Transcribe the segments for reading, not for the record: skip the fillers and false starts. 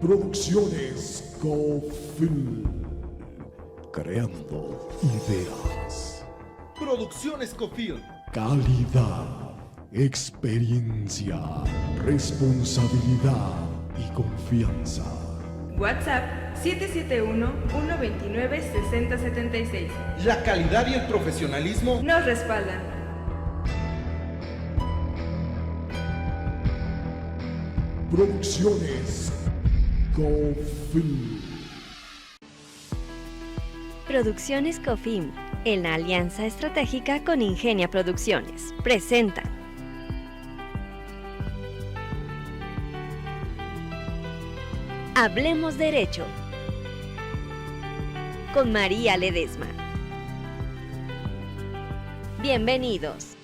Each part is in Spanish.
Producciones Cofil. Creando ideas. Producciones Cofil. Calidad, experiencia, responsabilidad y confianza. WhatsApp 771-129-6076. La calidad y el profesionalismo nos respaldan. Producciones Cofil. Producciones Cofim, en la alianza estratégica con Ingenia Producciones, presenta Hablemos Derecho con María Ledesma. Bienvenidos.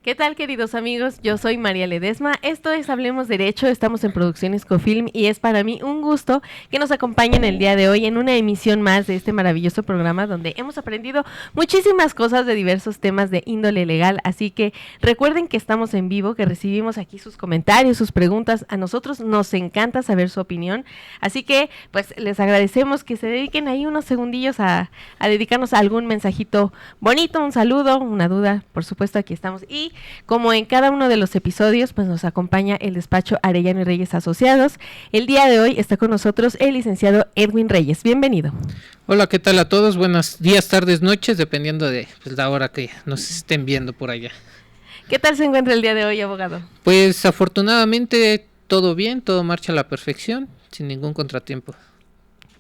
¿Qué tal, queridos amigos? Yo soy María Ledesma, esto es Hablemos Derecho, estamos en Producciones Cofilm y es para mí un gusto que nos acompañen el día de hoy en una emisión más de este maravilloso programa donde hemos aprendido muchísimas cosas de diversos temas de índole legal, así que recuerden que estamos en vivo, que recibimos aquí sus comentarios, sus preguntas, a nosotros nos encanta saber su opinión, así que pues les agradecemos que se dediquen ahí unos segundillos a dedicarnos a algún mensajito bonito, un saludo, una duda, por supuesto aquí estamos y como en cada uno de los episodios, pues nos acompaña el despacho Arellano y Reyes Asociados. El día de hoy está con nosotros el licenciado Edwin Reyes. Bienvenido. Hola, ¿qué tal a todos? Buenos días, tardes, noches, dependiendo de la hora que nos estén viendo por allá. ¿Qué tal se encuentra el día de hoy, abogado? Pues afortunadamente todo bien, todo marcha a la perfección, sin ningún contratiempo.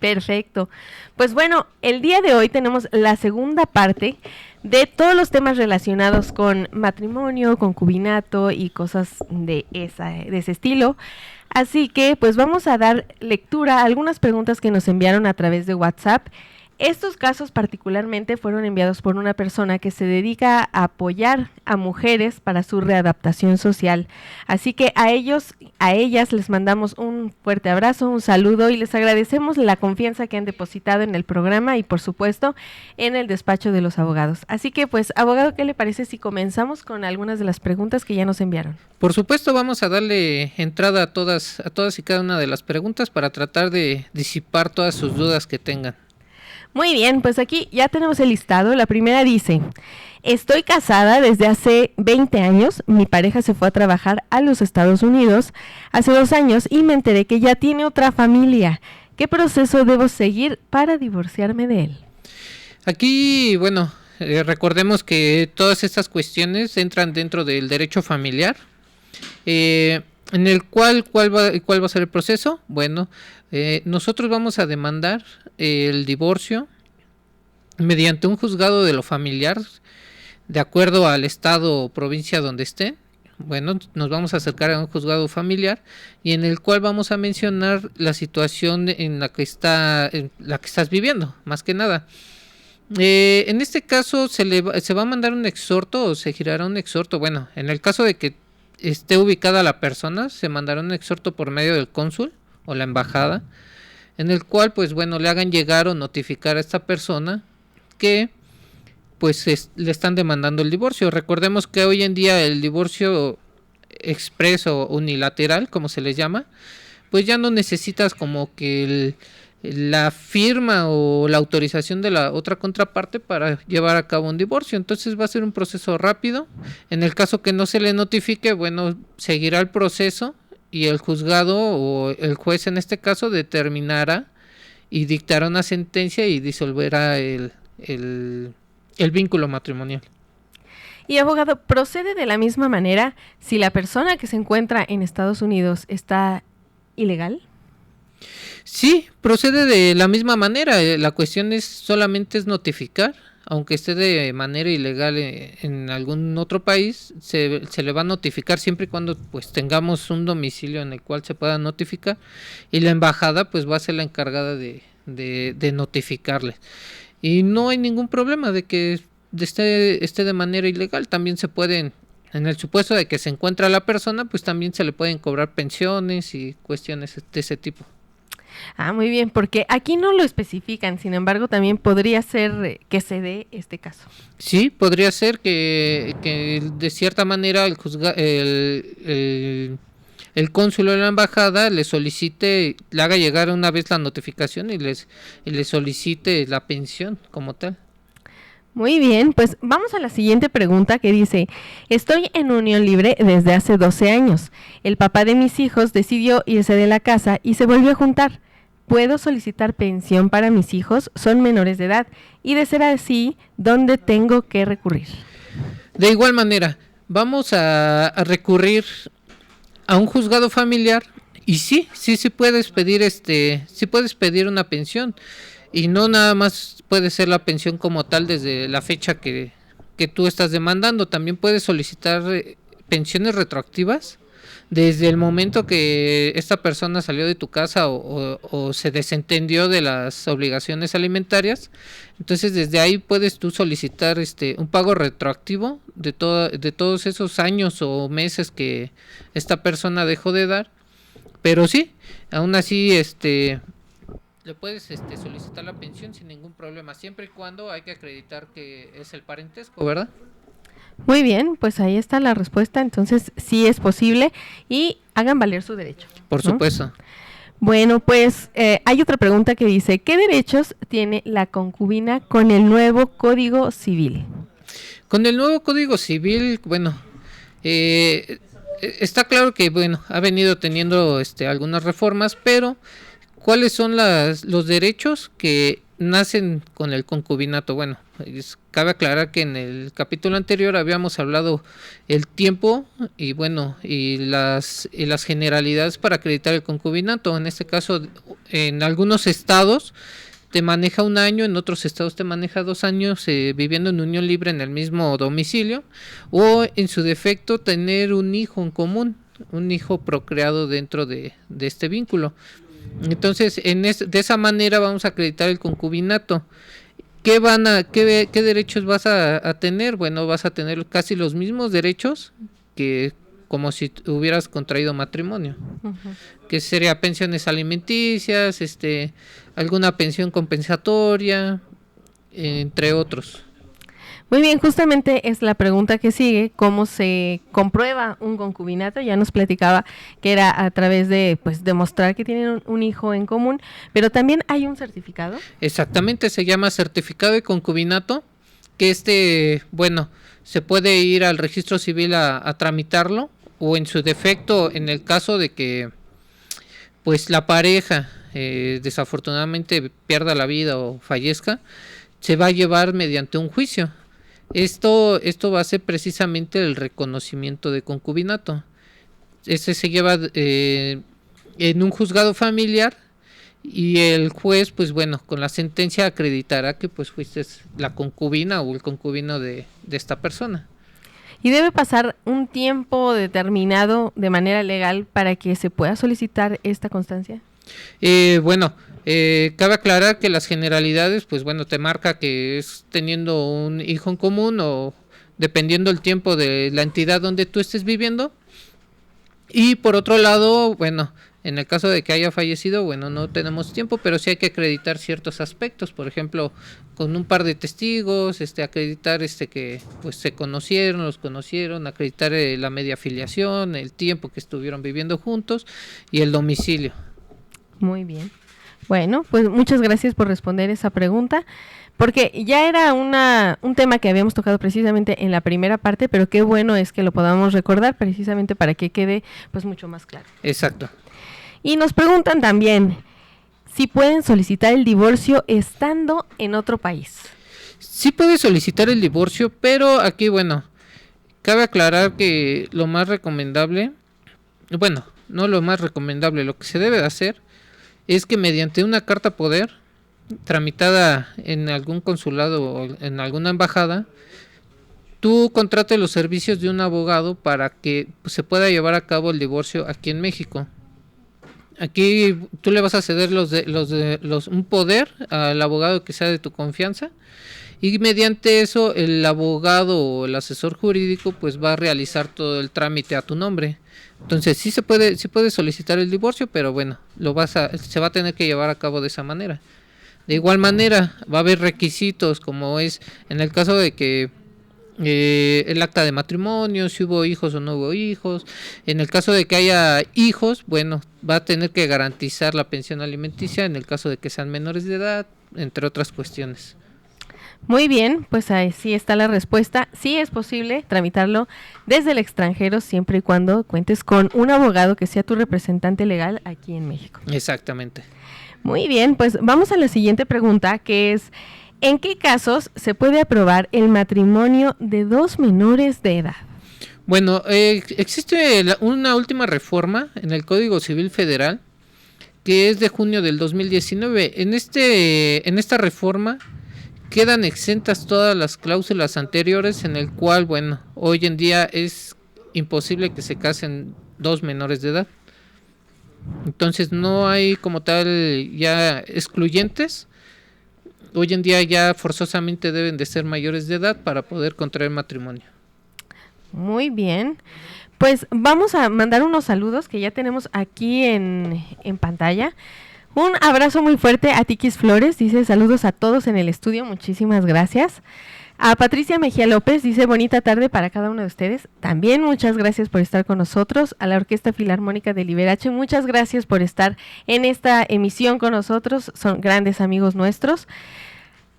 Perfecto. Pues bueno, el día de hoy tenemos la segunda parte de todos los temas relacionados con matrimonio, concubinato y cosas de ese estilo. Así que pues vamos a dar lectura a algunas preguntas que nos enviaron a través de WhatsApp. Estos casos particularmente fueron enviados por una persona que se dedica a apoyar a mujeres para su readaptación social. Así que a ellas les mandamos un fuerte abrazo, un saludo y les agradecemos la confianza que han depositado en el programa y por supuesto en el despacho de los abogados. Así que pues, abogado, ¿qué le parece si comenzamos con algunas de las preguntas que ya nos enviaron? Por supuesto, vamos a darle entrada a todas y cada una de las preguntas para tratar de disipar todas sus dudas que tengan. Muy bien, pues aquí ya tenemos el listado. La primera dice: estoy casada desde hace 20 años, mi pareja se fue a trabajar a los Estados Unidos hace 2 años y me enteré que ya tiene otra familia. ¿Qué proceso debo seguir para divorciarme de él? Aquí, bueno, recordemos que todas estas cuestiones entran dentro del derecho familiar, en el ¿cuál va a ser el proceso? Bueno, nosotros vamos a demandar el divorcio mediante un juzgado de lo familiar, de acuerdo al estado o provincia donde esté. Bueno, nos vamos a acercar a un juzgado familiar y en el cual vamos a mencionar la situación en la que estás viviendo, más que nada. En este caso se va a mandar un exhorto o se girará un exhorto. Bueno, en el caso de que esté ubicada la persona, se mandará un exhorto por medio del cónsul o la embajada, en el cual pues bueno le hagan llegar o notificar a esta persona que pues le están demandando el divorcio. Recordemos que hoy en día el divorcio expreso o unilateral, como se les llama, pues ya no necesitas como que la firma o la autorización de la otra contraparte para llevar a cabo un divorcio. Entonces va a ser un proceso rápido. En el caso que no se le notifique, bueno, seguirá el proceso y el juzgado o el juez en este caso determinará y dictará una sentencia y disolverá el vínculo matrimonial. Y abogado, ¿procede de la misma manera si la persona que se encuentra en Estados Unidos está ilegal? Sí, procede de la misma manera. La cuestión solamente es notificar, aunque esté de manera ilegal en algún otro país, se le va a notificar siempre y cuando pues tengamos un domicilio en el cual se pueda notificar y la embajada pues va a ser la encargada de notificarle. Y no hay ningún problema de que esté de manera ilegal. También se pueden, en el supuesto de que se encuentra la persona, pues también se le pueden cobrar pensiones y cuestiones de ese tipo. Ah, muy bien, porque aquí no lo especifican, sin embargo, también podría ser que se dé este caso. Sí, podría ser que de cierta manera el cónsul de la embajada le solicite, le haga llegar una vez la notificación y le solicite la pensión como tal. Muy bien, pues vamos a la siguiente pregunta que dice, estoy en unión libre desde hace 12 años. El papá de mis hijos decidió irse de la casa y se volvió a juntar. ¿Puedo solicitar pensión para mis hijos? Son menores de edad. Y de ser así, ¿dónde tengo que recurrir? De igual manera, vamos a recurrir a un juzgado familiar y sí puedes pedir sí puedes pedir una pensión. Y no nada más puede ser la pensión como tal desde la fecha que tú estás demandando. También puedes solicitar pensiones retroactivas desde el momento que esta persona salió de tu casa o se desentendió de las obligaciones alimentarias. Entonces desde ahí puedes tú solicitar un pago retroactivo de todos esos años o meses que esta persona dejó de dar. Pero sí, aún así le puedes solicitar la pensión sin ningún problema, siempre y cuando hay que acreditar que es el parentesco, ¿verdad? Muy bien, pues ahí está la respuesta, entonces sí es posible y hagan valer su derecho. Por supuesto. Bueno, pues hay otra pregunta que dice, ¿qué derechos tiene la concubina con el nuevo Código Civil? Con el nuevo Código Civil, bueno, está claro que, bueno, ha venido teniendo algunas reformas, pero ¿cuáles son los derechos que nacen con el concubinato? Bueno, cabe aclarar que en el capítulo anterior habíamos hablado el tiempo y bueno, y las generalidades para acreditar el concubinato. En este caso, en algunos estados te maneja 1 año, en otros estados te maneja 2 años viviendo en unión libre en el mismo domicilio, o en su defecto tener un hijo en común, un hijo procreado dentro de este vínculo. Entonces, de esa manera vamos a acreditar el concubinato. ¿Qué derechos vas a tener? Bueno, vas a tener casi los mismos derechos que como si hubieras contraído matrimonio. Uh-huh. Que sería pensiones alimenticias, alguna pensión compensatoria, entre otros. Muy bien, justamente es la pregunta que sigue, ¿cómo se comprueba un concubinato? Ya nos platicaba que era a través de, pues, demostrar que tienen un hijo en común, pero también hay un certificado. Exactamente, se llama certificado de concubinato, que bueno, se puede ir al registro civil a tramitarlo, o en su defecto, en el caso de que, pues, la pareja desafortunadamente pierda la vida o fallezca, se va a llevar mediante un juicio. Esto va a ser precisamente el reconocimiento de concubinato. Se lleva en un juzgado familiar y el juez, pues bueno, con la sentencia acreditará que pues fuiste la concubina o el concubino de esta persona. ¿Y debe pasar un tiempo determinado de manera legal para que se pueda solicitar esta constancia? Bueno, cabe aclarar que las generalidades, pues bueno, te marca que es teniendo un hijo en común o dependiendo el tiempo de la entidad donde tú estés viviendo. Y por otro lado, bueno, en el caso de que haya fallecido, bueno, no tenemos tiempo, pero sí hay que acreditar ciertos aspectos, por ejemplo, con un par de testigos, acreditar que pues los conocieron, acreditar la media filiación, el tiempo que estuvieron viviendo juntos y el domicilio. Muy bien. Bueno, pues muchas gracias por responder esa pregunta, porque ya era un tema que habíamos tocado precisamente en la primera parte, pero qué bueno es que lo podamos recordar precisamente para que quede pues mucho más claro. Exacto. Y nos preguntan también si pueden solicitar el divorcio estando en otro país. Sí puedes solicitar el divorcio, pero aquí, bueno, cabe aclarar que lo más recomendable, bueno, no lo más recomendable, lo que se debe de hacer es que mediante una carta poder tramitada en algún consulado o en alguna embajada, tú contrates los servicios de un abogado para que pues, se pueda llevar a cabo el divorcio aquí en México. Aquí tú le vas a ceder un poder al abogado que sea de tu confianza y mediante eso el abogado o el asesor jurídico pues va a realizar todo el trámite a tu nombre. Entonces sí puede solicitar el divorcio, pero bueno, se va a tener que llevar a cabo de esa manera. De igual manera, va a haber requisitos, como es en el caso de que el acta de matrimonio, si hubo hijos o no hubo hijos. En el caso de que haya hijos, bueno, va a tener que garantizar la pensión alimenticia en el caso de que sean menores de edad, entre otras cuestiones. Muy bien, pues ahí sí está la respuesta. Sí es posible tramitarlo desde el extranjero siempre y cuando cuentes con un abogado que sea tu representante legal aquí en México. Exactamente. Muy bien, pues vamos a la siguiente pregunta, que es: ¿en qué casos se puede aprobar el matrimonio de dos menores de edad? Bueno, existe una última reforma en el Código Civil Federal que es de junio del 2019. En esta reforma quedan exentas todas las cláusulas anteriores, en el cual, bueno, hoy en día es imposible que se casen dos menores de edad. Entonces no hay como tal ya excluyentes. Hoy en día ya forzosamente deben de ser mayores de edad para poder contraer matrimonio. Muy bien, pues vamos a mandar unos saludos que ya tenemos aquí en pantalla. Un abrazo muy fuerte a Tiquis Flores, dice saludos a todos en el estudio, muchísimas gracias. A Patricia Mejía López, dice bonita tarde para cada uno de ustedes. También muchas gracias por estar con nosotros. A la Orquesta Filarmónica de Liberace, muchas gracias por estar en esta emisión con nosotros, son grandes amigos nuestros.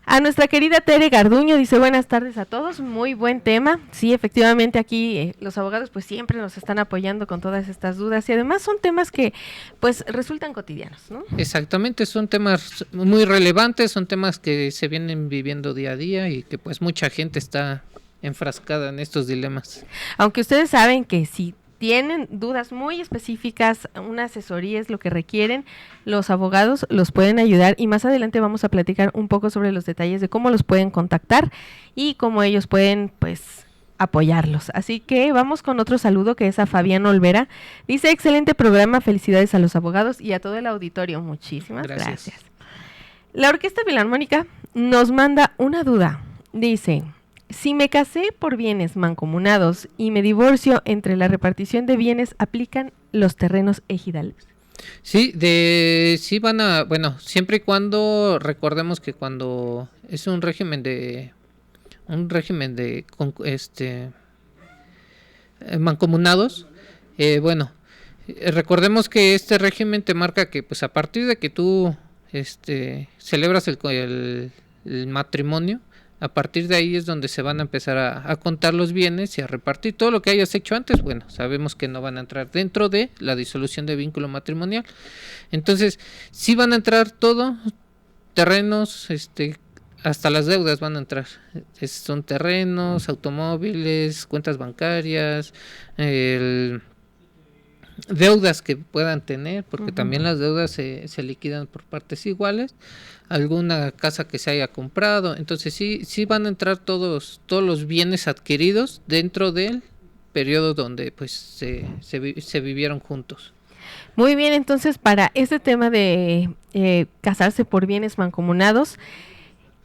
A nuestra querida Tere Garduño, dice buenas tardes a todos, muy buen tema. Sí, efectivamente aquí los abogados pues siempre nos están apoyando con todas estas dudas y además son temas que pues resultan cotidianos, ¿no? Exactamente, son temas muy relevantes, son temas que se vienen viviendo día a día y que pues mucha gente está enfrascada en estos dilemas. Aunque ustedes saben que si tienen dudas muy específicas, una asesoría es lo que requieren, los abogados los pueden ayudar y más adelante vamos a platicar un poco sobre los detalles de cómo los pueden contactar y cómo ellos pueden pues apoyarlos. Así que vamos con otro saludo que es a Fabián Olvera. Dice excelente programa, felicidades a los abogados y a todo el auditorio. Muchísimas gracias. La Orquesta Filarmónica nos manda una duda. Dice: si me casé por bienes mancomunados y me divorcio, entre la repartición de bienes aplican los terrenos ejidales. Sí, sí van a, bueno, siempre y cuando recordemos que cuando es un régimen de mancomunados, recordemos que este régimen te marca que pues a partir de que tú celebras el matrimonio, a partir de ahí es donde se van a empezar a contar los bienes y a repartir todo lo que hayas hecho antes. Bueno, sabemos que no van a entrar dentro de la disolución de vínculo matrimonial. Entonces, sí van a entrar todo, terrenos, hasta las deudas van a entrar. Son terrenos, automóviles, cuentas bancarias, deudas que puedan tener, porque también las deudas se liquidan por partes iguales, alguna casa que se haya comprado. Entonces sí van a entrar todos los bienes adquiridos dentro del periodo donde pues se vivieron juntos. Muy bien, entonces para este tema de casarse por bienes mancomunados,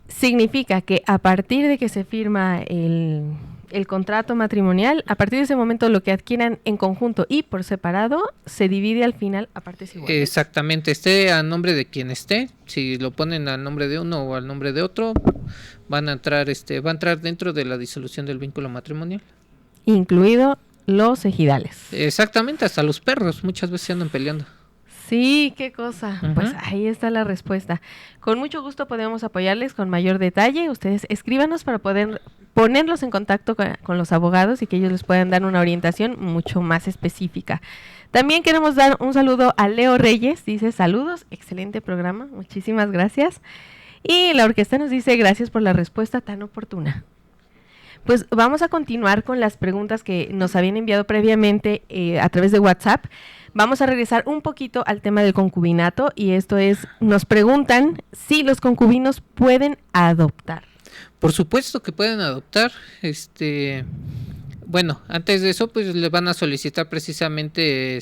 significa que a partir de que se firma el contrato matrimonial, a partir de ese momento lo que adquieran en conjunto y por separado se divide al final a partes iguales. Exactamente, esté a nombre de quien esté, si lo ponen a nombre de uno o al nombre de otro, van a entrar va a entrar dentro de la disolución del vínculo matrimonial. Incluido los ejidales. Exactamente, hasta los perros muchas veces se andan peleando. Sí, qué cosa. Pues ahí está la respuesta. Con mucho gusto podemos apoyarles con mayor detalle. Ustedes escríbanos para poder ponerlos en contacto con los abogados y que ellos les puedan dar una orientación mucho más específica. También queremos dar un saludo a Leo Reyes. Dice saludos, excelente programa, muchísimas gracias. Y la orquesta nos dice gracias por la respuesta tan oportuna. Pues vamos a continuar con las preguntas que nos habían enviado previamente a través de WhatsApp. Vamos a regresar un poquito al tema del concubinato y esto es, nos preguntan si los concubinos pueden adoptar. Por supuesto que pueden adoptar. Bueno, antes de eso pues les van a solicitar precisamente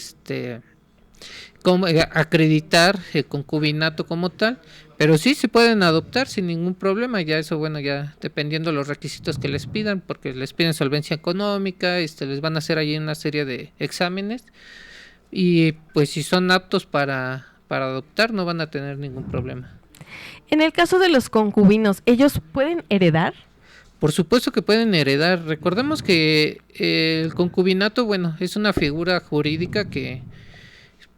como acreditar el concubinato como tal, pero sí se pueden adoptar sin ningún problema. Ya eso, bueno, ya dependiendo de los requisitos que les pidan, porque les piden solvencia económica, les van a hacer ahí una serie de exámenes. Y pues si son aptos para adoptar, no van a tener ningún problema. En el caso de los concubinos, ¿ellos pueden heredar? Por supuesto que pueden heredar. Recordemos que el concubinato, bueno, es una figura jurídica que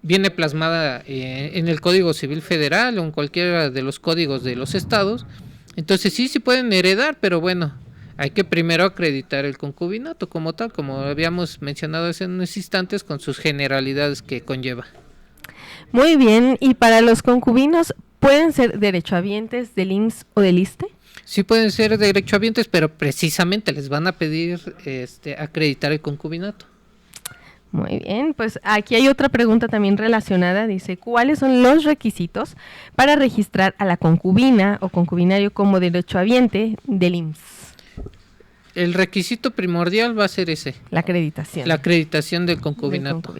viene plasmada en el Código Civil Federal o en cualquiera de los códigos de los estados. Entonces sí pueden heredar, pero bueno, hay que primero acreditar el concubinato como tal, como habíamos mencionado hace unos instantes, con sus generalidades que conlleva. Muy bien, ¿y para los concubinos pueden ser derechohabientes del IMSS o del ISSSTE? Sí pueden ser derechohabientes, pero precisamente les van a pedir acreditar el concubinato. Muy bien, pues aquí hay otra pregunta también relacionada. Dice, ¿cuáles son los requisitos para registrar a la concubina o concubinario como derechohabiente del IMSS? El requisito primordial va a ser ese. La acreditación. La acreditación del concubinato.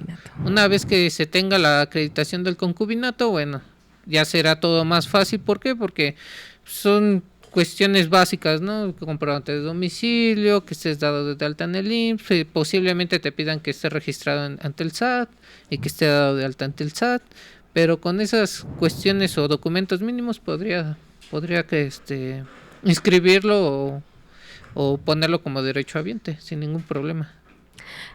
Una vez que se tenga la acreditación del concubinato, bueno, ya será todo más fácil. ¿Por qué? Porque son cuestiones básicas, ¿no? Comprobante de domicilio, que estés dado de alta en el IMSS, posiblemente te pidan que estés registrado ante el SAT y que esté dado de alta ante el SAT, pero con esas cuestiones o documentos mínimos podría que inscribirlo o ponerlo como derechohabiente sin ningún problema.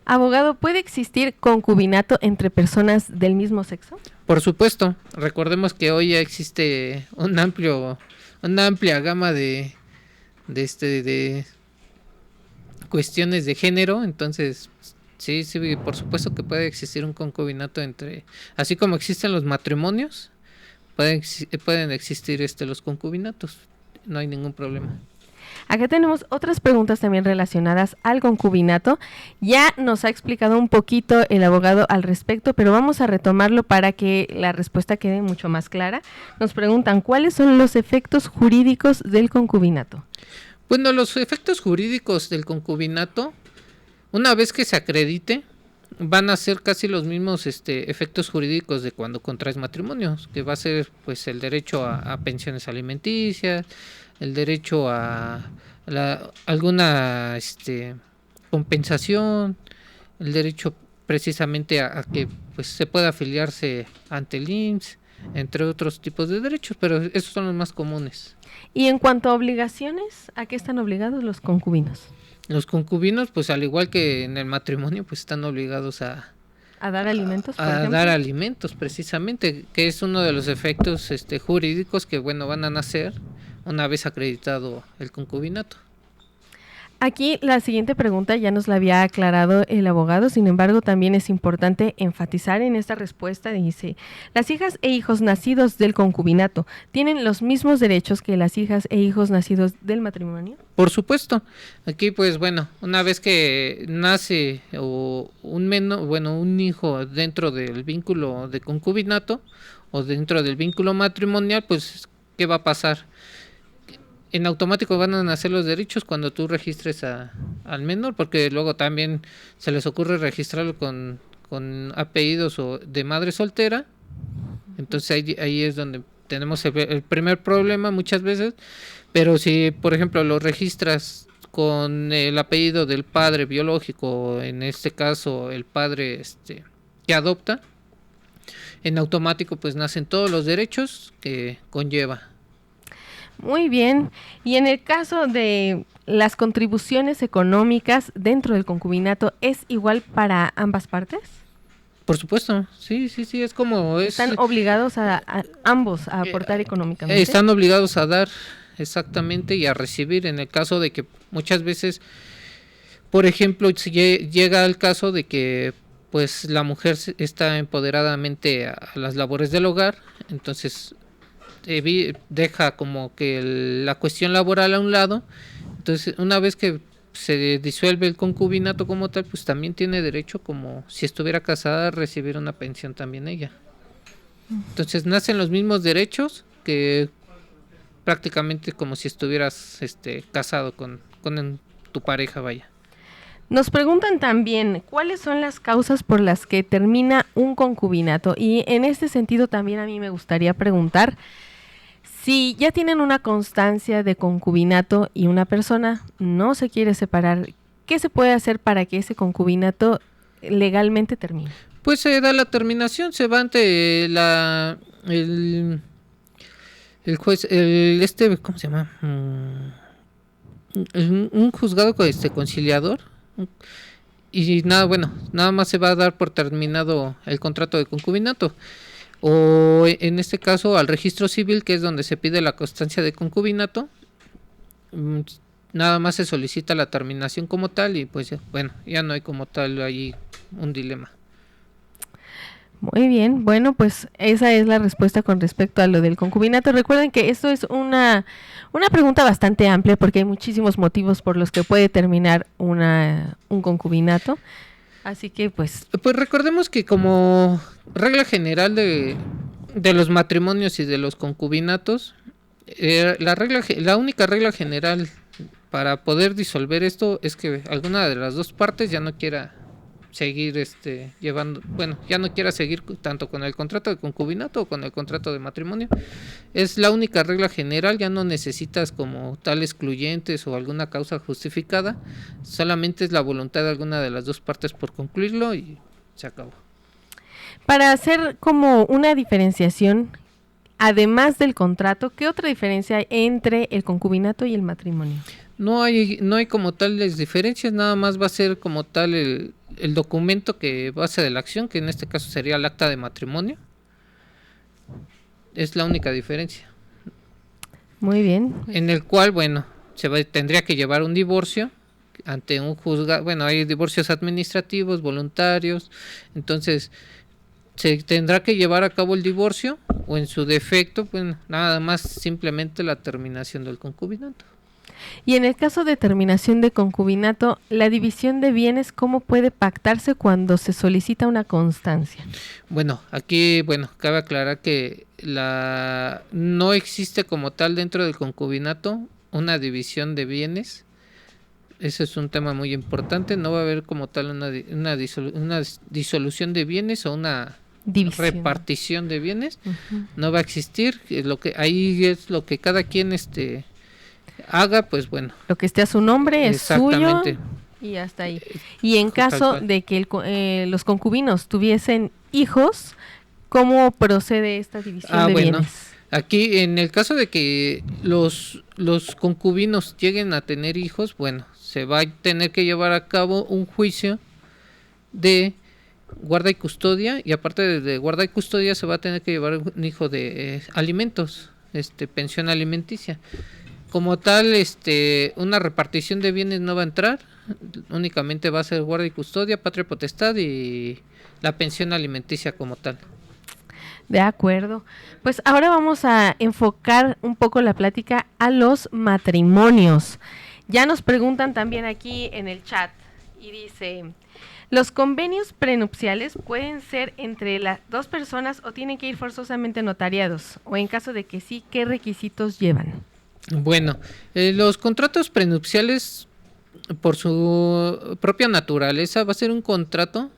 Abogado, ¿puede existir concubinato entre personas del mismo sexo? Por supuesto, recordemos que hoy ya existe una amplia gama de cuestiones de género, entonces sí, por supuesto que puede existir un concubinato así como existen los matrimonios, pueden existir los concubinatos, no hay ningún problema. Acá tenemos otras preguntas también relacionadas al concubinato. Ya nos ha explicado un poquito el abogado al respecto, pero vamos a retomarlo para que la respuesta quede mucho más clara. Nos preguntan, ¿cuáles son los efectos jurídicos del concubinato? Bueno, los efectos jurídicos del concubinato, una vez que se acredite, van a ser casi los mismos efectos jurídicos de cuando contraes matrimonios, que va a ser pues el derecho a pensiones alimenticias, el derecho a alguna compensación, el derecho precisamente a que pues se pueda afiliarse ante el IMSS, entre otros tipos de derechos, pero esos son los más comunes. Y en cuanto a obligaciones, ¿a qué están obligados los concubinos? Los concubinos, pues al igual que en el matrimonio, pues están obligados a dar alimentos, por ejemplo. Dar alimentos, precisamente, que es uno de los efectos jurídicos que van a nacer una vez acreditado el concubinato. Aquí la siguiente pregunta ya nos la había aclarado el abogado, sin embargo también es importante enfatizar en esta respuesta. Dice, ¿las hijas e hijos nacidos del concubinato tienen los mismos derechos que las hijas e hijos nacidos del matrimonio? Por supuesto. Aquí pues una vez que nace un hijo dentro del vínculo de concubinato o dentro del vínculo matrimonial, pues ¿qué va a pasar? En automático van a nacer los derechos cuando tú registres al menor, porque luego también se les ocurre registrarlo con apellidos de madre soltera. Entonces ahí es donde tenemos el primer problema muchas veces. Pero si, por ejemplo, lo registras con el apellido del padre biológico, en este caso el padre que adopta, en automático pues nacen todos los derechos que conlleva. Muy bien. Y en el caso de las contribuciones económicas dentro del concubinato, ¿es igual para ambas partes? Por supuesto, sí, es como... ¿Están obligados a ambos a aportar económicamente? Están obligados a dar, exactamente, y a recibir, en el caso de que muchas veces, por ejemplo, si llega el caso de que pues la mujer está empoderadamente a las labores del hogar, entonces deja como que la cuestión laboral a un lado. Entonces una vez que se disuelve el concubinato como tal, pues también tiene derecho, como si estuviera casada, a recibir una pensión también ella. Entonces nacen los mismos derechos que prácticamente como si estuvieras casado con tu pareja, vaya. Nos preguntan también, ¿cuáles son las causas por las que termina un concubinato? Y en este sentido también a mí me gustaría preguntar, si ya tienen una constancia de concubinato y una persona no se quiere separar, ¿qué se puede hacer para que ese concubinato legalmente termine? Pues se da la terminación, se va ante el juez, ¿cómo se llama? un juzgado conciliador, y nada más se va a dar por terminado el contrato de concubinato, o en este caso al registro civil, que es donde se pide la constancia de concubinato. Nada más se solicita la terminación como tal y pues ya no hay como tal ahí un dilema. Muy bien, bueno, pues esa es la respuesta con respecto a lo del concubinato. Recuerden que esto es una pregunta bastante amplia porque hay muchísimos motivos por los que puede terminar un concubinato. Así que pues recordemos que como regla general de los matrimonios y de los concubinatos, la única regla general para poder disolver esto es que alguna de las dos partes ya no quiera seguir ya no quiera seguir tanto con el contrato de concubinato o con el contrato de matrimonio. Es la única regla general, ya no necesitas como tal excluyentes o alguna causa justificada, solamente es la voluntad de alguna de las dos partes por concluirlo y se acabó. Para hacer como una diferenciación, además del contrato, ¿qué otra diferencia hay entre el concubinato y el matrimonio? No hay como tales diferencias, nada más va a ser como tal el documento que base de la acción, que en este caso sería el acta de matrimonio. Es la única diferencia. Muy bien. En el cual, tendría que llevar un divorcio ante un juzgado. Hay divorcios administrativos, voluntarios, entonces se tendrá que llevar a cabo el divorcio o en su defecto, nada más simplemente la terminación del concubinato. Y en el caso de terminación de concubinato, la división de bienes, ¿cómo puede pactarse cuando se solicita una constancia? Aquí cabe aclarar que no existe como tal dentro del concubinato una división de bienes. Ese es un tema muy importante. No va a haber como tal una disolución de bienes o una división, repartición de bienes. Uh-huh. No va a existir. Ahí es lo que cada quien haga, lo que esté a su nombre es suyo y hasta ahí. Y en caso de que los concubinos tuviesen hijos, ¿cómo procede esta división de bienes? Aquí en el caso de que los concubinos lleguen a tener hijos, se va a tener que llevar a cabo un juicio de guarda y custodia, y aparte de guarda y custodia se va a tener que llevar un hijo de alimentos, pensión alimenticia. Como tal, una repartición de bienes no va a entrar, únicamente va a ser guarda y custodia, patria potestad y la pensión alimenticia como tal. De acuerdo. Pues ahora vamos a enfocar un poco la plática a los matrimonios. Ya nos preguntan también aquí en el chat y dice, ¿los convenios prenupciales pueden ser entre las dos personas o tienen que ir forzosamente notariados? O en caso de que sí, ¿qué requisitos llevan? Los contratos prenupciales, por su propia naturaleza, va a ser un contrato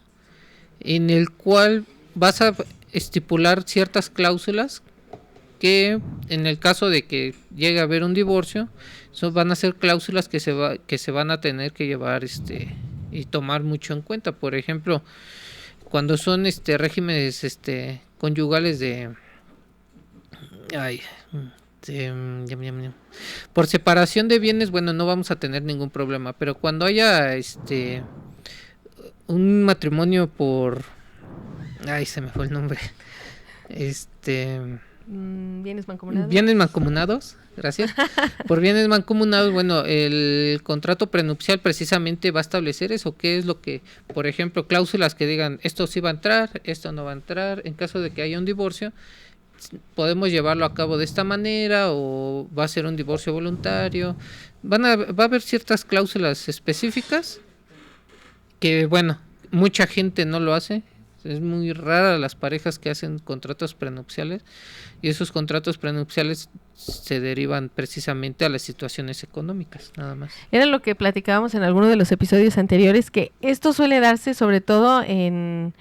en el cual vas a estipular ciertas cláusulas que, en el caso de que llegue a haber un divorcio, van a ser cláusulas que se van a tener que llevar y tomar mucho en cuenta. Por ejemplo, cuando son regímenes conyugales por separación de bienes, no vamos a tener ningún problema, pero cuando haya un matrimonio por se me fue el nombre, bienes mancomunados. Bienes mancomunados, gracias. Por bienes mancomunados, el contrato prenupcial precisamente va a establecer eso, qué es lo que, por ejemplo, cláusulas que digan esto sí va a entrar, esto no va a entrar. En caso de que haya un divorcio, podemos llevarlo a cabo de esta manera o va a ser un divorcio voluntario. Va a haber ciertas cláusulas específicas que, mucha gente no lo hace. Es muy rara las parejas que hacen contratos prenupciales y esos contratos prenupciales se derivan precisamente a las situaciones económicas, nada más. Era lo que platicábamos en alguno de los episodios anteriores, que esto suele darse sobre todo en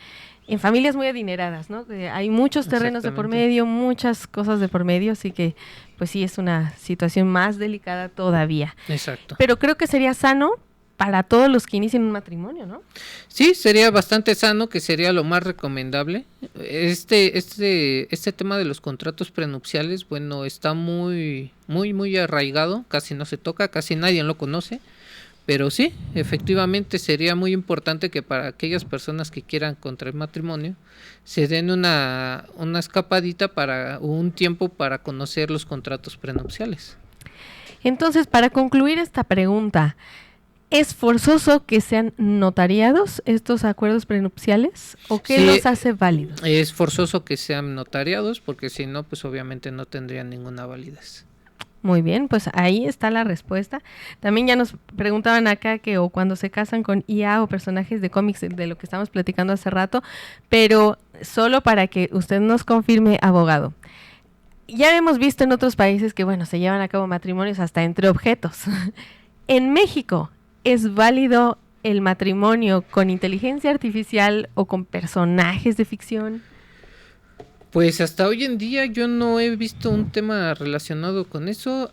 familias muy adineradas, ¿no? Hay muchos terrenos de por medio, muchas cosas de por medio, así que pues sí es una situación más delicada todavía. Exacto. Pero creo que sería sano para todos los que inician un matrimonio, ¿no? Sí, sería bastante sano, que sería lo más recomendable. Este tema de los contratos prenupciales, bueno, está muy arraigado, casi no se toca, casi nadie lo conoce, pero sí, efectivamente sería muy importante que para aquellas personas que quieran contraer matrimonio, se den una escapadita para un tiempo para conocer los contratos prenupciales. Entonces, para concluir esta pregunta, ¿es forzoso que sean notariados estos acuerdos prenupciales o qué Sí, los hace válidos? Es forzoso que sean notariados, porque si no, pues obviamente no tendrían ninguna validez. Muy bien, pues ahí está la respuesta. También ya nos preguntaban acá que o cuando se casan con IA o personajes de cómics, de lo que estamos platicando hace rato, pero solo para que usted nos confirme, abogado. Ya hemos visto en otros países que, bueno, se llevan a cabo matrimonios hasta entre objetos. En México, ¿es válido el matrimonio con inteligencia artificial o con personajes de ficción? Pues hasta hoy en día yo no he visto un tema relacionado con eso.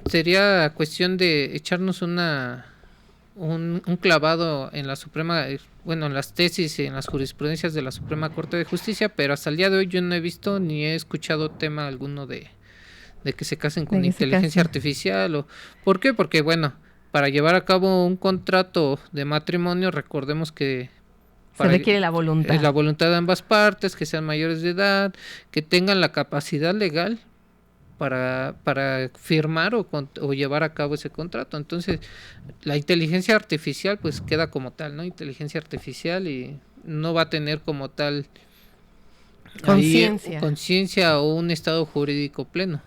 Sería cuestión de echarnos un clavado en la Suprema, bueno, en las tesis y en las jurisprudencias de la Suprema Corte de Justicia, pero hasta el día de hoy yo no he visto ni he escuchado tema alguno de que se casen con inteligencia artificial. ¿Por qué? Porque, bueno, para llevar a cabo un contrato de matrimonio, recordemos que se requiere la voluntad. La voluntad de ambas partes, que sean mayores de edad, que tengan la capacidad legal para firmar o llevar a cabo ese contrato. Entonces, la inteligencia artificial pues queda como tal, ¿no? Inteligencia artificial, y no va a tener como tal conciencia o un estado jurídico pleno.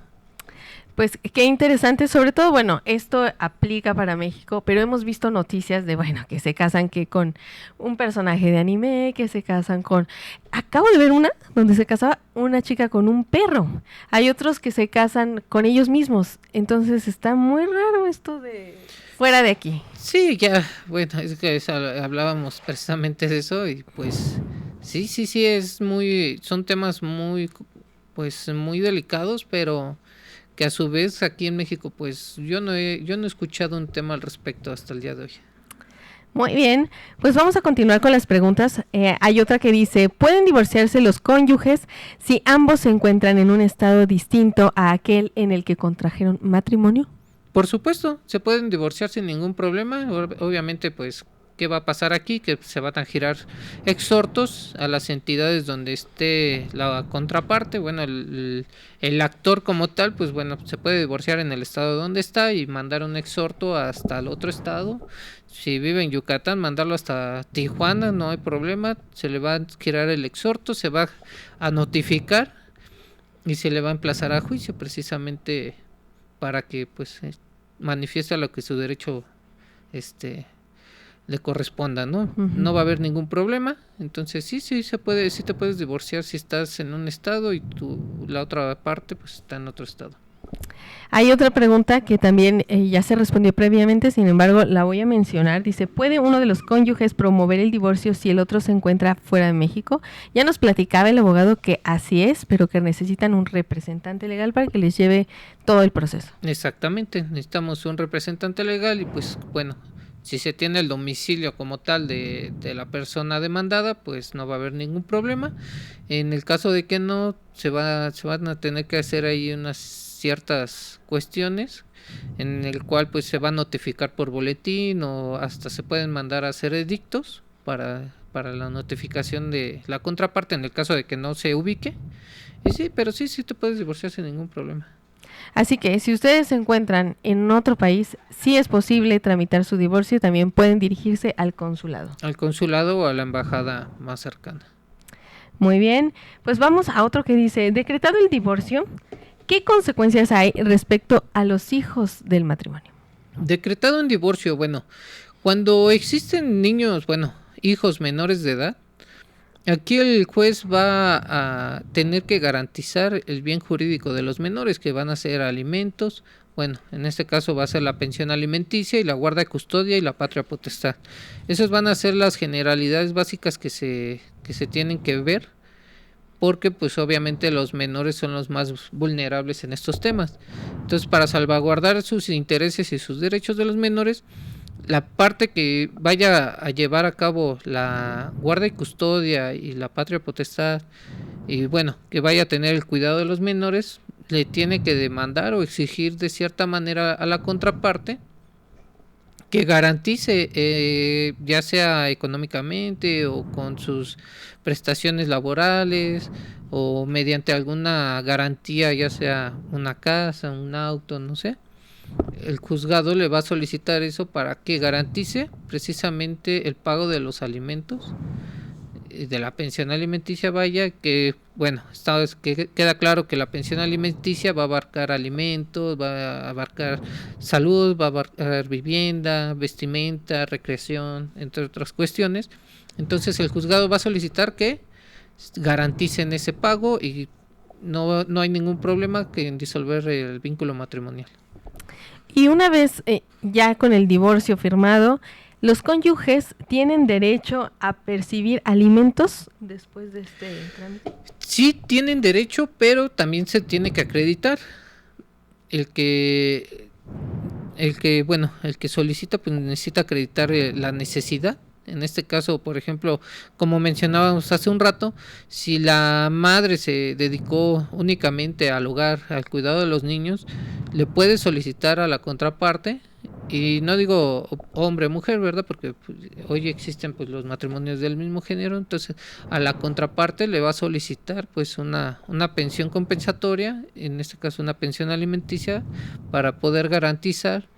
Pues qué interesante, sobre todo, bueno, esto aplica para México, pero hemos visto noticias de, bueno, que se casan que con un personaje de anime, que se casan con... Acabo de ver una donde se casaba una chica con un perro. Hay otros que se casan con ellos mismos. Entonces está muy raro esto de... fuera de aquí. Sí, ya, bueno, es que hablábamos precisamente de eso y pues sí, son temas muy, pues muy delicados, pero... que a su vez aquí en México pues yo no he escuchado un tema al respecto hasta el día de hoy. Muy bien, pues vamos a continuar con las preguntas. Hay otra que dice, ¿pueden divorciarse los cónyuges si ambos se encuentran en un estado distinto a aquel en el que contrajeron matrimonio? Por supuesto, se pueden divorciar sin ningún problema. Obviamente, pues, ¿qué va a pasar aquí? Que se van a girar exhortos a las entidades donde esté la contraparte. Bueno, el actor como tal, pues bueno, se puede divorciar en el estado donde está y mandar un exhorto hasta el otro estado. Si vive en Yucatán, mandarlo hasta Tijuana, no hay problema. Se le va a girar el exhorto, se va a notificar y se le va a emplazar a juicio precisamente para que pues manifieste lo que su derecho le corresponda, ¿no? Uh-huh. No va a haber ningún problema. Entonces sí se puede, sí te puedes divorciar si estás en un estado y la otra parte pues está en otro estado. Hay otra pregunta que también ya se respondió previamente, sin embargo la voy a mencionar. Dice, ¿puede uno de los cónyuges promover el divorcio si el otro se encuentra fuera de México? Ya nos platicaba el abogado que así es, pero que necesitan un representante legal para que les lleve todo el proceso. Exactamente, necesitamos un representante legal y pues bueno, si se tiene el domicilio como tal de la persona demandada, pues no va a haber ningún problema. En el caso de que no, se van a tener que hacer ahí unas ciertas cuestiones en el cual pues se va a notificar por boletín o hasta se pueden mandar a hacer edictos para la notificación de la contraparte en el caso de que no se ubique. Y sí, pero sí te puedes divorciar sin ningún problema. Así que si ustedes se encuentran en otro país, sí es posible tramitar su divorcio, también pueden dirigirse al consulado. Al consulado o a la embajada más cercana. Muy bien, pues vamos a otro que dice, decretado el divorcio, ¿qué consecuencias hay respecto a los hijos del matrimonio? Decretado un divorcio, bueno, cuando existen niños, hijos menores de edad, aquí el juez va a tener que garantizar el bien jurídico de los menores, que van a ser alimentos, en este caso va a ser la pensión alimenticia y la guarda de custodia y la patria potestad. Esas van a ser las generalidades básicas que se tienen que ver, porque pues obviamente los menores son los más vulnerables en estos temas. Entonces, para salvaguardar sus intereses y sus derechos de los menores, la parte que vaya a llevar a cabo la guarda y custodia y la patria potestad, y bueno, que vaya a tener el cuidado de los menores, le tiene que demandar o exigir de cierta manera a la contraparte que garantice, ya sea económicamente o con sus prestaciones laborales o mediante alguna garantía, ya sea una casa, un auto, no sé. El juzgado le va a solicitar eso para que garantice precisamente el pago de los alimentos, de la pensión alimenticia, vaya, que bueno, que queda claro que la pensión alimenticia va a abarcar alimentos, va a abarcar salud, va a abarcar vivienda, vestimenta, recreación, entre otras cuestiones. Entonces el juzgado va a solicitar que garanticen ese pago y no hay ningún problema que en disolver el vínculo matrimonial. Y una vez ya con el divorcio firmado, ¿los cónyuges tienen derecho a percibir alimentos después de este trámite? Sí tienen derecho, pero también se tiene que acreditar. El que solicita, pues necesita acreditar la necesidad. En este caso, por ejemplo, como mencionábamos hace un rato, si la madre se dedicó únicamente al hogar, al cuidado de los niños, le puede solicitar a la contraparte, y no digo hombre mujer, ¿verdad? Porque pues, hoy existen pues los matrimonios del mismo género. Entonces a la contraparte le va a solicitar pues una pensión compensatoria, en este caso una pensión alimenticia, para poder garantizar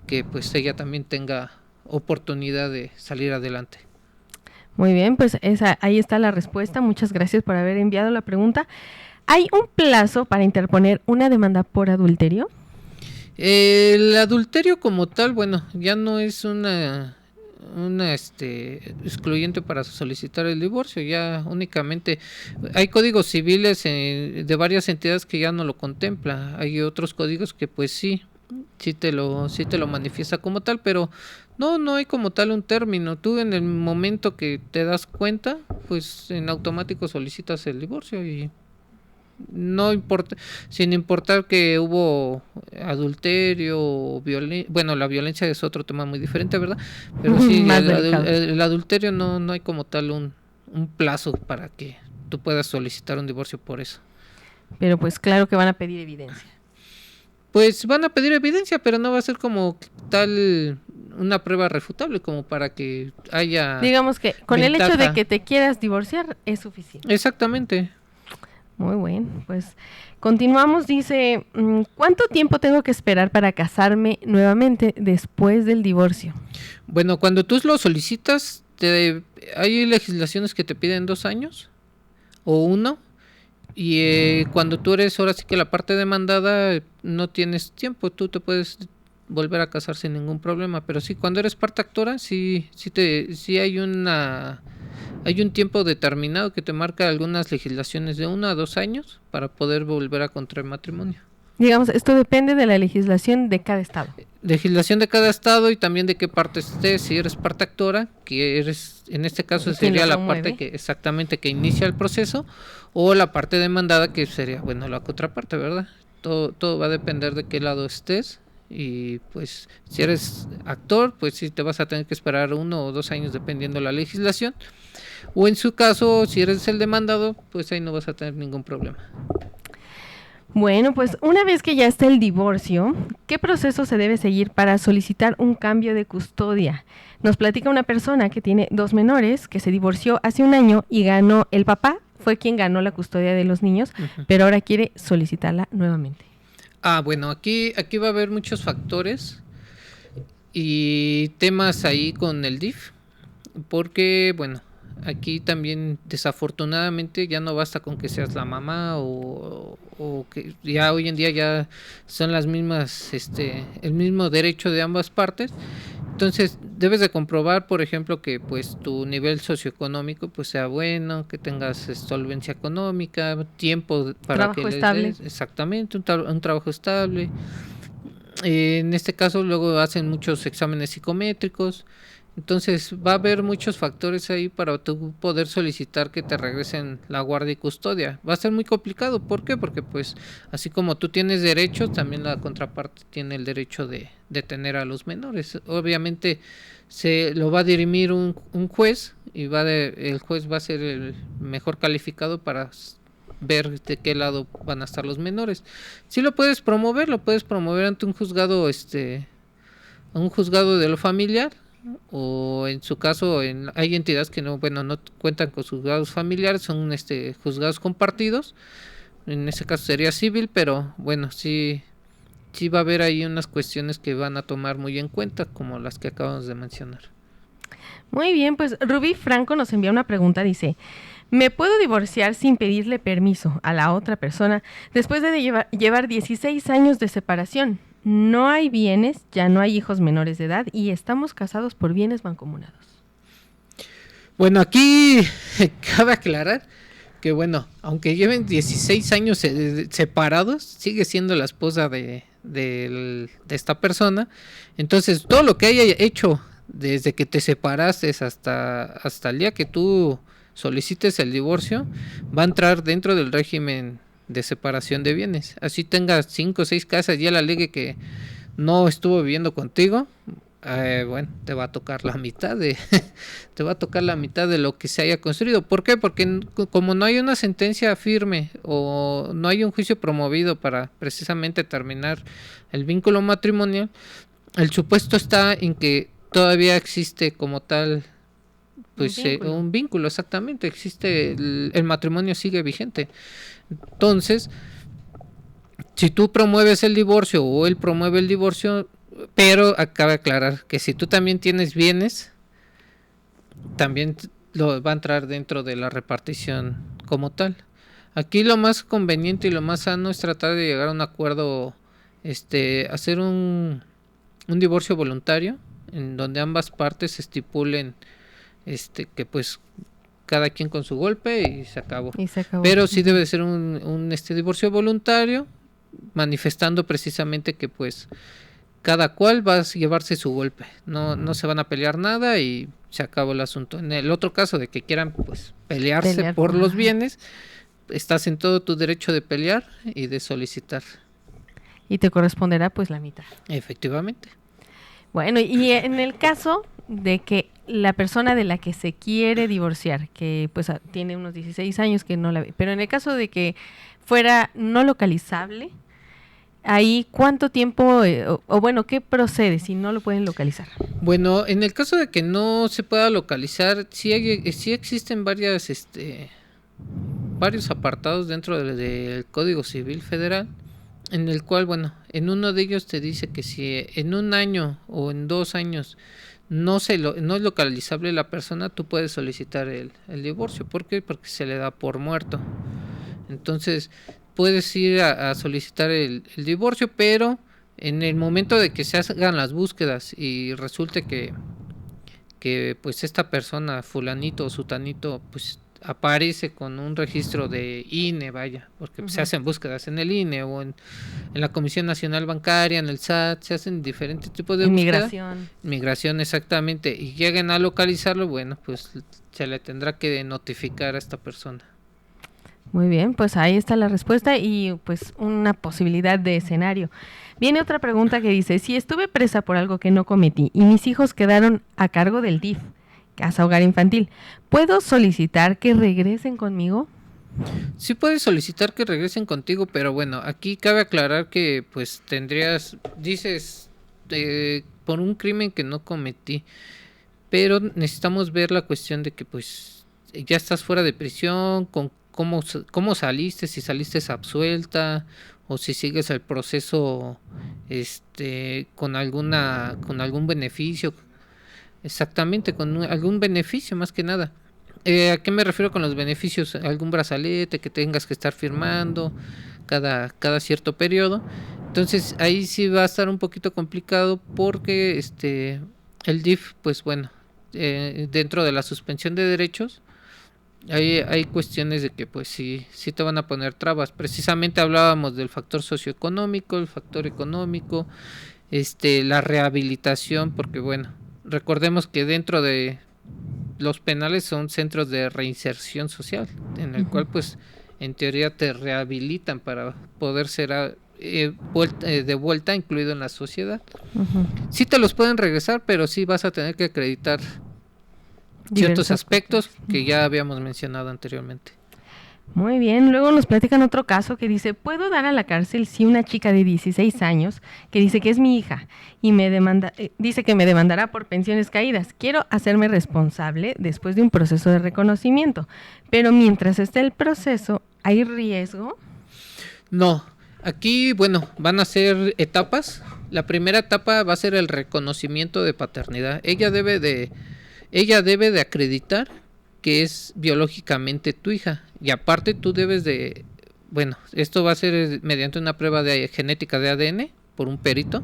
que pues ella también tenga oportunidad de salir adelante. Muy bien, pues ahí está la respuesta. Muchas gracias por haber enviado la pregunta. ¿Hay un plazo para interponer una demanda por adulterio? El adulterio como tal, bueno, ya no es una excluyente para solicitar el divorcio. Ya únicamente hay códigos civiles de varias entidades que ya no lo contempla. Hay otros códigos que pues sí te lo manifiesta como tal, pero no hay como tal un término. Tú en el momento que te das cuenta, pues en automático solicitas el divorcio, y no importa, sin importar que hubo adulterio o bueno, la violencia es otro tema muy diferente, ¿verdad? Pero sí, el adulterio no hay como tal un plazo para que tú puedas solicitar un divorcio por eso. Pero pues claro que van a pedir evidencia. Pues van a pedir evidencia, pero no va a ser como tal una prueba refutable como para que haya, digamos que con ventaja. El hecho de que te quieras divorciar es suficiente. Exactamente. Muy bien, pues continuamos. Dice, ¿cuánto tiempo tengo que esperar para casarme nuevamente después del divorcio? Bueno, cuando tú lo solicitas, hay legislaciones que te piden 2 años o 1, y cuando tú eres ahora sí que la parte demandada, no tienes tiempo, tú te puedes volver a casar sin ningún problema. Pero sí, cuando eres parte actora, sí hay un tiempo determinado que te marca algunas legislaciones de 1 a 2 años para poder volver a contraer matrimonio. Digamos, esto depende de la legislación de cada estado. Legislación de cada estado y también de qué parte estés. Si eres parte actora, que eres, en este caso sería la parte que inicia el proceso, o la parte demandada, que sería, bueno, la contraparte, ¿verdad? Todo va a depender de qué lado estés. Y pues si eres actor, pues sí te vas a tener que esperar 1 o 2 años dependiendo la legislación. O en su caso, si eres el demandado, pues ahí no vas a tener ningún problema. Bueno, pues una vez que ya está el divorcio, ¿qué proceso se debe seguir para solicitar un cambio de custodia? Nos platica una persona que tiene 2 menores, que se divorció hace 1 año y el papá fue quien ganó la custodia de los niños, pero ahora quiere solicitarla nuevamente. Bueno, aquí va a haber muchos factores y temas ahí con el DIF, porque bueno, aquí también desafortunadamente ya no basta con que seas la mamá o que ya hoy en día ya son las mismas, el mismo derecho de ambas partes. Entonces debes de comprobar, por ejemplo, que pues tu nivel socioeconómico pues sea bueno, que tengas solvencia económica, tiempo para trabajo estable. Exactamente, un trabajo estable. En este caso luego hacen muchos exámenes psicométricos, Entonces va a haber muchos factores ahí para tú poder solicitar que te regresen la guardia y custodia. Va a ser muy complicado. ¿Por qué? Porque pues así como tú tienes derechos, también la contraparte tiene el derecho de tener a los menores. Obviamente se lo va a dirimir un juez y el juez va a ser el mejor calificado para ver de qué lado van a estar los menores. Si lo puedes promover ante un juzgado, un juzgado de lo familiar, o en su caso hay entidades que no cuentan con juzgados familiares, son juzgados compartidos. En ese caso sería civil, pero bueno, sí va a haber ahí unas cuestiones que van a tomar muy en cuenta, como las que acabamos de mencionar. Muy bien, pues Rubí Franco nos envía una pregunta, dice: ¿me puedo divorciar sin pedirle permiso a la otra persona después de llevar 16 años de separación? No hay bienes, ya no hay hijos menores de edad y estamos casados por bienes mancomunados. Bueno, aquí cabe aclarar que bueno, aunque lleven 16 años separados, sigue siendo la esposa de esta persona. Entonces, todo lo que haya hecho desde que te separaste hasta el día que tú solicites el divorcio, va a entrar dentro del régimen de separación de bienes. Así tengas 5 o 6 casas y él alegue que no estuvo viviendo contigo, bueno, te va a tocar la mitad de lo que se haya construido. ¿Por qué? Porque como no hay una sentencia firme o no hay un juicio promovido para precisamente terminar el vínculo matrimonial, el supuesto está en que todavía existe como tal pues un vínculo, exactamente, existe, el matrimonio sigue vigente. Entonces, si tú promueves el divorcio o él promueve el divorcio, pero cabe aclarar que si tú también tienes bienes, también lo va a entrar dentro de la repartición como tal. Aquí lo más conveniente y lo más sano es tratar de llegar a un acuerdo, hacer un divorcio voluntario en donde ambas partes estipulen que pues cada quien con su golpe y se acabó. Pero sí debe de ser un divorcio voluntario, manifestando precisamente que pues cada cual va a llevarse su golpe, no se van a pelear nada y se acabó el asunto. En el otro caso de que quieran pues pelear por los bienes, estás en todo tu derecho de pelear y de solicitar. Y te corresponderá pues la mitad. Efectivamente. Bueno, y en el caso de que la persona de la que se quiere divorciar, que pues tiene unos 16 años que no la ve, pero en el caso de que fuera no localizable, ahí ¿cuánto tiempo, o bueno, qué procede si no lo pueden localizar? Bueno, en el caso de que no se pueda localizar, sí existen varios apartados dentro del Código Civil Federal, en el cual, bueno, en uno de ellos te dice que si en 1 año o en 2 años no es localizable la persona, tú puedes solicitar el divorcio. ¿Por qué? Porque se le da por muerto. Entonces, puedes ir a solicitar el divorcio, pero en el momento de que se hagan las búsquedas y resulte que pues esta persona, fulanito o sutanito, pues aparece con un registro de INE, vaya, porque se hacen búsquedas en el INE o en la Comisión Nacional Bancaria, en el SAT, se hacen diferentes tipos de búsquedas. Migración, exactamente, y lleguen a localizarlo, bueno, pues se le tendrá que notificar a esta persona. Muy bien, pues ahí está la respuesta y pues una posibilidad de escenario. Viene otra pregunta que dice: si estuve presa por algo que no cometí y mis hijos quedaron a cargo del DIF, Casa Hogar Infantil, ¿puedo solicitar que regresen conmigo? Sí puedes solicitar que regresen contigo, pero bueno, aquí cabe aclarar que pues dices por un crimen que no cometí, pero necesitamos ver la cuestión de que pues ya estás fuera de prisión, con cómo saliste, si saliste absuelta o si sigues el proceso con algún beneficio. Exactamente, con algún beneficio más que nada. ¿A qué me refiero con los beneficios? Algún brazalete que tengas que estar firmando cada cierto periodo. Entonces ahí sí va a estar un poquito complicado porque el DIF, pues bueno, dentro de la suspensión de derechos hay cuestiones de que pues sí te van a poner trabas. Precisamente hablábamos del factor socioeconómico, el factor económico, la rehabilitación, porque bueno, recordemos que dentro de los penales son centros de reinserción social, en el cual pues en teoría te rehabilitan para poder ser de vuelta incluido en la sociedad. Sí te los pueden regresar, pero sí vas a tener que acreditar ciertos aspectos que ya habíamos mencionado anteriormente. Muy bien, luego nos platican otro caso que dice, ¿puedo dar a la cárcel si una chica de 16 años que dice que es mi hija y me demanda, dice que me demandará por pensiones caídas? Quiero hacerme responsable después de un proceso de reconocimiento, pero mientras esté el proceso, ¿hay riesgo? No, aquí, bueno, van a ser etapas. La primera etapa va a ser el reconocimiento de paternidad. Ella debe de acreditar que es biológicamente tu hija. Y aparte tú debes de, bueno, esto va a ser mediante una prueba de genética de ADN por un perito,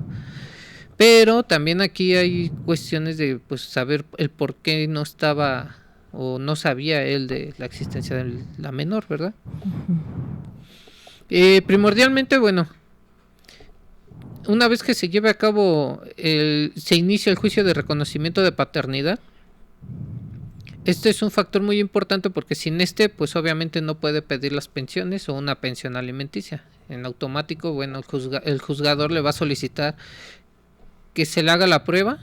pero también aquí hay cuestiones de pues saber el por qué no estaba o no sabía él de la existencia de la menor, ¿verdad? Primordialmente, bueno, una vez que se lleve a cabo se inicia el juicio de reconocimiento de paternidad. Este es un factor muy importante porque sin pues obviamente no puede pedir las pensiones o una pensión alimenticia. En automático, bueno, el juzgador le va a solicitar que se le haga la prueba,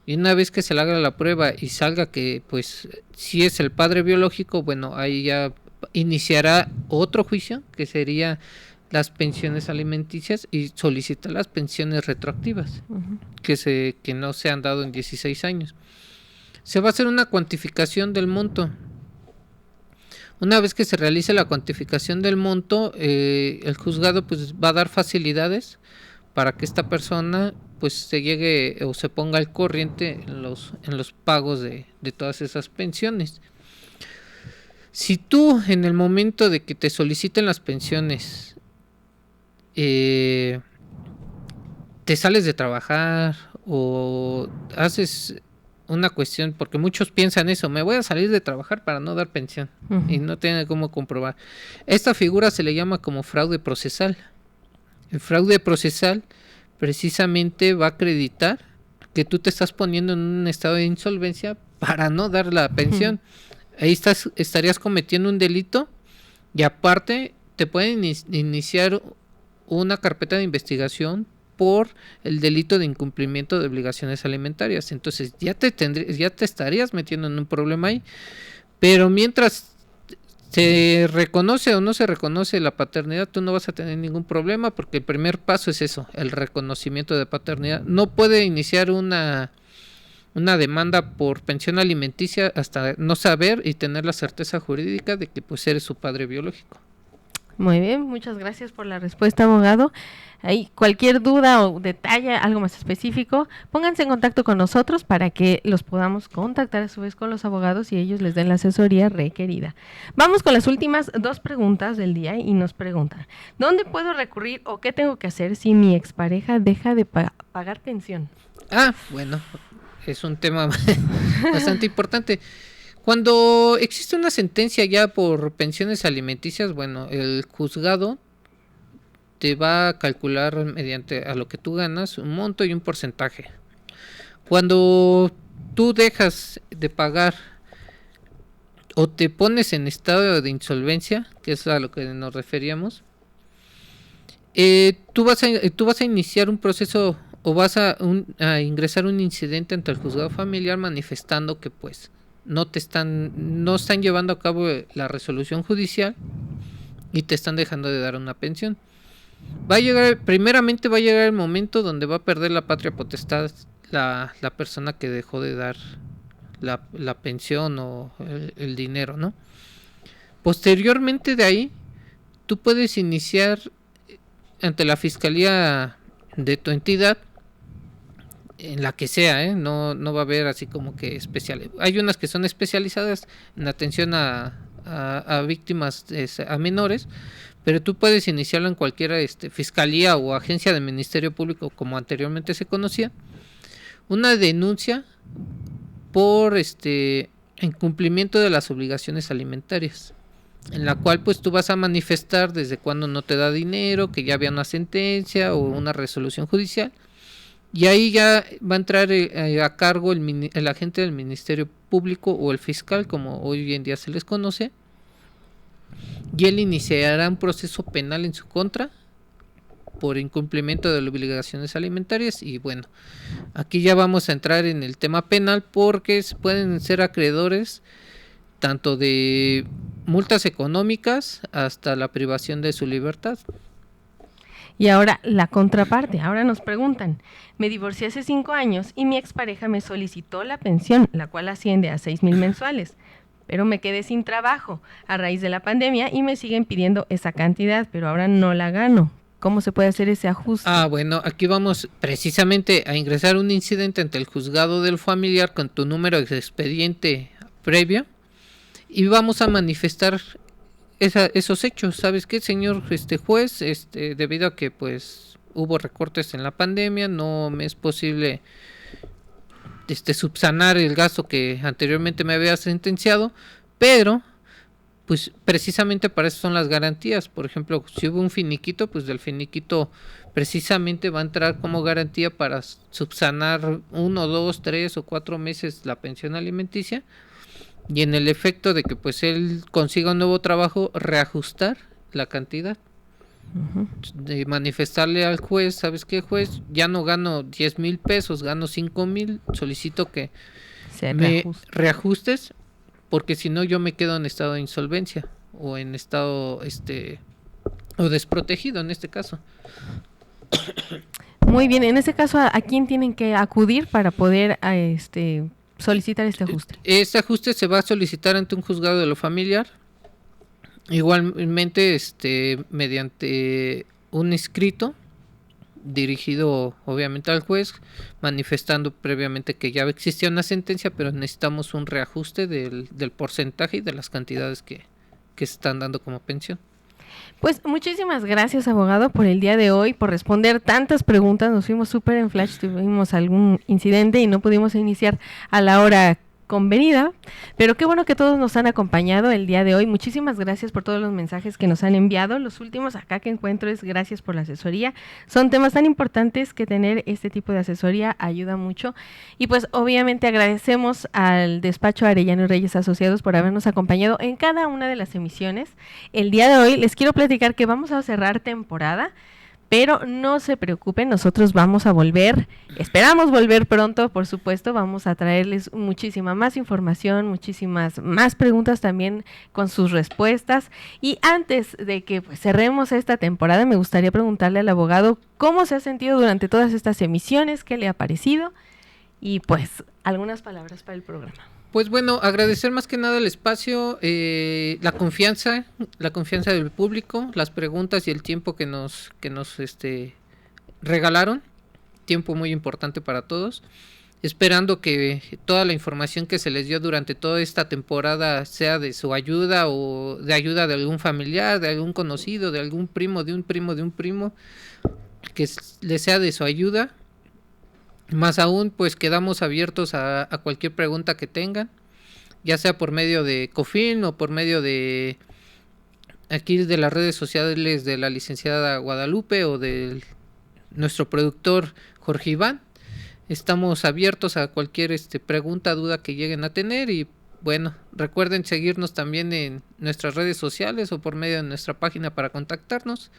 y una vez que se le haga la prueba y salga que pues si es el padre biológico, bueno, ahí ya iniciará otro juicio que sería las pensiones alimenticias y solicitar las pensiones retroactivas que no se han dado en 16 años. Se va a hacer una cuantificación del monto. Una vez que se realice la cuantificación del monto, el juzgado pues va a dar facilidades para que esta persona pues se llegue o se ponga al corriente en los pagos de todas esas pensiones. Si tú en el momento de que te soliciten las pensiones te sales de trabajar o haces una cuestión, porque muchos piensan eso, me voy a salir de trabajar para no dar pensión, y no tienen cómo comprobar. Esta figura se le llama como fraude procesal. El fraude procesal precisamente va a acreditar que tú te estás poniendo en un estado de insolvencia para no dar la pensión. Ahí estarías cometiendo un delito, y aparte te pueden iniciar una carpeta de investigación por el delito de incumplimiento de obligaciones alimentarias. Entonces ya te estarías metiendo en un problema ahí. Pero mientras se reconoce o no se reconoce la paternidad, tú no vas a tener ningún problema, porque el primer paso es eso, el reconocimiento de paternidad. No puede iniciar una demanda por pensión alimenticia hasta no saber y tener la certeza jurídica de que pues eres su padre biológico. Muy bien, muchas gracias por la respuesta, abogado. Ahí, cualquier duda o detalle, algo más específico, pónganse en contacto con nosotros para que los podamos contactar a su vez con los abogados y ellos les den la asesoría requerida. Vamos con las últimas 2 preguntas del día y nos preguntan, ¿dónde puedo recurrir o qué tengo que hacer si mi expareja deja de pagar pensión? Bueno, es un tema bastante importante. Cuando existe una sentencia ya por pensiones alimenticias, bueno, el juzgado te va a calcular mediante a lo que tú ganas un monto y un porcentaje. Cuando tú dejas de pagar o te pones en estado de insolvencia, que es a lo que nos referíamos, tú vas a iniciar un proceso o vas a ingresar un incidente ante el juzgado familiar manifestando que pues no están llevando a cabo la resolución judicial y te están dejando de dar una pensión. Primeramente va a llegar el momento donde va a perder la patria potestad la persona que dejó de dar la pensión o el dinero, ¿no? Posteriormente de ahí, tú puedes iniciar ante la fiscalía de tu entidad, en la que sea, no va a haber así como que especial. Hay unas que son especializadas en atención a víctimas, a menores, pero tú puedes iniciarlo en cualquier fiscalía o agencia del Ministerio Público, como anteriormente se conocía, una denuncia por incumplimiento de las obligaciones alimentarias, en la cual pues tú vas a manifestar desde cuándo no te da dinero, que ya había una sentencia o una resolución judicial, Y ahí ya va a entrar a cargo el agente del Ministerio Público o el fiscal, como hoy en día se les conoce, y él iniciará un proceso penal en su contra por incumplimiento de las obligaciones alimentarias. Y bueno, aquí ya vamos a entrar en el tema penal, porque pueden ser acreedores tanto de multas económicas hasta la privación de su libertad. Y ahora la contraparte, ahora nos preguntan, me divorcié hace 5 años y mi expareja me solicitó la pensión, la cual asciende a 6,000 mensuales, pero me quedé sin trabajo a raíz de la pandemia y me siguen pidiendo esa cantidad, pero ahora no la gano. ¿Cómo se puede hacer ese ajuste? Bueno, aquí vamos precisamente a ingresar un incidente ante el juzgado del familiar con tu número de expediente previo y vamos a manifestar esos hechos. ¿Sabes qué, señor juez? Debido a que pues hubo recortes en la pandemia, no me es posible subsanar el gasto que anteriormente me había sentenciado, pero pues precisamente para eso son las garantías. Por ejemplo, si hubo un finiquito, pues del finiquito precisamente va a entrar como garantía para subsanar 1, 2, 3 o 4 meses la pensión alimenticia, y en el efecto de que pues él consiga un nuevo trabajo, reajustar la cantidad. De manifestarle al juez, ¿sabes qué, juez? Ya no gano 10,000 pesos, gano 5,000, solicito que me reajustes, porque si no yo me quedo en estado de insolvencia o en estado o desprotegido en este caso. Muy bien, en este caso, ¿a quién tienen que acudir para poder solicitar este ajuste? Este ajuste se va a solicitar ante un juzgado de lo familiar, igualmente mediante un escrito dirigido obviamente al juez, manifestando previamente que ya existía una sentencia, pero necesitamos un reajuste del porcentaje y de las cantidades que se están dando como pensión. Pues muchísimas gracias, abogado, por el día de hoy, por responder tantas preguntas. Nos fuimos súper en flash, tuvimos algún incidente y no pudimos iniciar a la hora convenida, pero qué bueno que todos nos han acompañado el día de hoy. Muchísimas gracias por todos los mensajes que nos han enviado. Los últimos acá que encuentro es gracias por la asesoría. Son temas tan importantes que tener este tipo de asesoría ayuda mucho. Y pues obviamente agradecemos al despacho Arellano y Reyes Asociados por habernos acompañado en cada una de las emisiones. El día de hoy les quiero platicar que vamos a cerrar temporada, pero no se preocupen, nosotros vamos a volver, esperamos volver pronto, por supuesto, vamos a traerles muchísima más información, muchísimas más preguntas también con sus respuestas. Y antes de que pues, cerremos esta temporada, me gustaría preguntarle al abogado cómo se ha sentido durante todas estas emisiones, qué le ha parecido y pues algunas palabras para el programa. Pues bueno, agradecer más que nada el espacio, la confianza del público, las preguntas y el tiempo que nos regalaron, tiempo muy importante para todos, esperando que toda la información que se les dio durante toda esta temporada sea de su ayuda o de ayuda de algún familiar, de algún conocido, de algún primo, de un primo, que les sea de su ayuda. Más aún, pues quedamos abiertos a cualquier pregunta que tengan, ya sea por medio de COFILM o por medio de aquí de las redes sociales de la licenciada Guadalupe o de nuestro productor Jorge Iván. Estamos abiertos a cualquier pregunta, duda que lleguen a tener y bueno, recuerden seguirnos también en nuestras redes sociales o por medio de nuestra página para contactarnos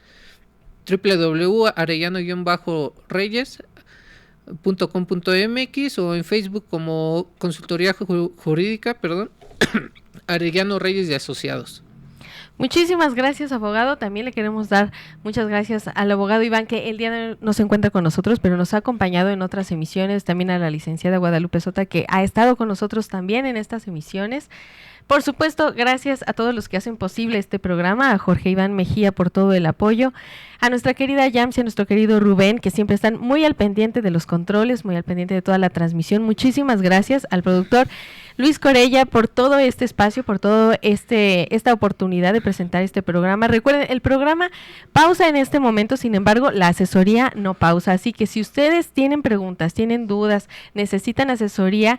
www.arellano-reyes.com.mx o en Facebook como Consultoría Jurídica, Arellano Reyes y Asociados. Muchísimas gracias, abogado. También le queremos dar muchas gracias al abogado Iván, que el día de hoy no se encuentra con nosotros, pero nos ha acompañado en otras emisiones. También a la licenciada Guadalupe Sota, que ha estado con nosotros también en estas emisiones. Por supuesto, gracias a todos los que hacen posible este programa, a Jorge Iván Mejía por todo el apoyo, a nuestra querida Yams y a nuestro querido Rubén, que siempre están muy al pendiente de los controles, muy al pendiente de toda la transmisión. Muchísimas gracias al productor Luis Corella por todo este espacio, por todo esta oportunidad de presentar este programa. Recuerden, el programa pausa en este momento, sin embargo, la asesoría no pausa. Así que si ustedes tienen preguntas, tienen dudas, necesitan asesoría,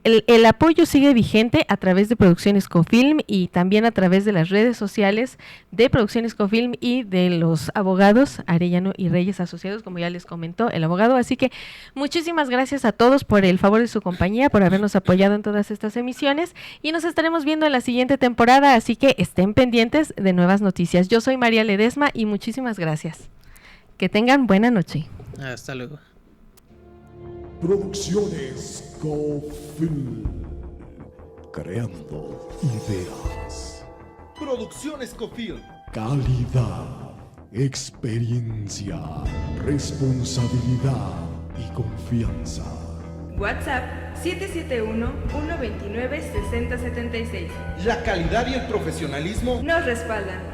el apoyo sigue vigente a través de Producciones Cofilm y también a través de las redes sociales de Producciones Cofilm y de los abogados Arellano y Reyes Asociados, como ya les comentó el abogado. Así que muchísimas gracias a todos por el favor de su compañía, por habernos apoyado en todas estas emisiones y nos estaremos viendo en la siguiente temporada, así que estén pendientes de nuevas noticias. Yo soy María Ledesma y muchísimas gracias. Que tengan buena noche. Hasta luego. Producciones Cofilm. Creando ideas. Producciones Cofilm. Calidad. Experiencia. Responsabilidad y confianza. WhatsApp 771-129-6076. La calidad y el profesionalismo Nos respaldan.